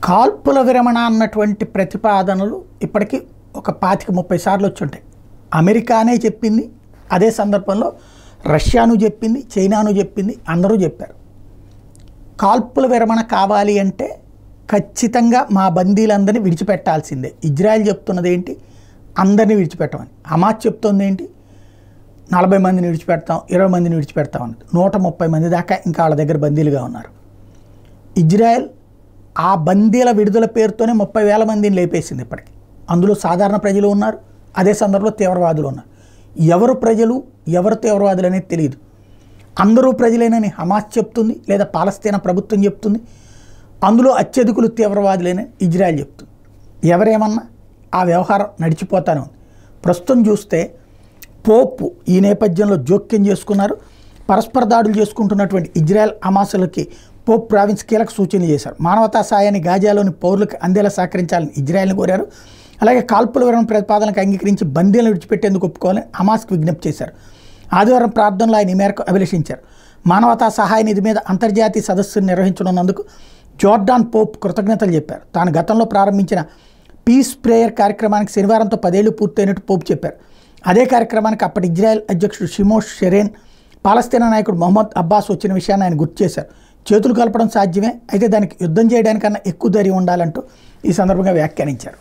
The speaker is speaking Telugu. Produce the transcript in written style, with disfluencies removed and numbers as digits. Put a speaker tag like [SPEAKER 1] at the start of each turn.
[SPEAKER 1] కాల్పుల విరమణ అన్నటువంటి ప్రతిపాదనలు ఇప్పటికీ ఒక 25-30 సార్లు వచ్చి ఉంటాయి. అమెరికానే చెప్పింది, అదే సందర్భంలో రష్యాను చెప్పింది, చైనాను చెప్పింది, అందరూ చెప్పారు. కాల్పుల విరమణ కావాలి అంటే ఖచ్చితంగా మా బందీలందరినీ విడిచిపెట్టాల్సిందే. ఇజ్రాయెల్ చెప్తున్నది ఏంటి? అందరినీ విడిచిపెట్టమని. హమాస్ చెప్తుంది ఏంటి? 40 మందిని విడిచిపెడతాం, 20 మందిని విడిచిపెడతాం అన్నది. 130 మంది దాకా ఇంకా వాళ్ళ దగ్గర బందీలుగా ఉన్నారు. ఇజ్రాయెల్ ఆ బందీల విడుదల పేరుతోనే 30,000 మందిని లేపేసింది ఇప్పటికి. అందులో సాధారణ ప్రజలు ఉన్నారు, అదే సందర్భంలో తీవ్రవాదులు ఉన్నారు. ఎవరు ప్రజలు ఎవరు తీవ్రవాదులు అనేది తెలియదు. అందరూ ప్రజలేనని హమాస్ చెప్తుంది, లేదా పాలస్తీనా ప్రభుత్వం చెప్తుంది. అందులో అత్యధికులు తీవ్రవాదులేనని ఇజ్రాయెల్ చెప్తుంది. ఎవరేమన్నా ఆ వ్యవహారం నడిచిపోతానే ఉంది. ప్రస్తుతం చూస్తే పోప్ ఈ నేపథ్యంలో జోక్యం చేసుకున్నారు. పరస్పర దాడులు చేసుకుంటున్నటువంటి ఇజ్రాయెల్ హమాసులకి పోప్ ప్రావిన్స్ కీలక సూచనలు చేశారు. మానవతా సాయాన్ని గాజాలోని పౌరులకు అందేలా సహకరించాలని ఇజ్రాయెల్ని కోరారు. అలాగే కాల్పుల విరమణ ప్రతిపాదనకు అంగీకరించి బందీలను విడిచిపెట్టేందుకు ఒప్పుకోవాలని హమాస్కి విజ్ఞప్తి చేశారు. ఆదివారం ప్రార్థనలో ఆయన ఈ మేరకు అభిలషించారు. మానవతా సహాయ నిధి మీద అంతర్జాతీయ సదస్సును నిర్వహించనున్నందుకు జోర్డాన్ పోప్ కృతజ్ఞతలు చెప్పారు. తాను గతంలో ప్రారంభించిన పీస్ ప్రేయర్ కార్యక్రమానికి శనివారంతో 10 ఏళ్లు పూర్తయినట్టు పోప్ చెప్పారు. అదే కార్యక్రమానికి అప్పటి ఇజ్రాయెల్ అధ్యక్షుడు షిమోన్ షెరేన్, పాలస్తీనా నాయకుడు మొహమ్మద్ అబ్బాస్ వచ్చిన విషయాన్ని ఆయన గుర్తు చేశారు. చేతులు కలపడం సాధ్యమే, అయితే దానికి యుద్ధం చేయడానికన్నా ఎక్కువ ధైర్యం ఉండాలంటూ ఈ సందర్భంగా వ్యాఖ్యానించారు.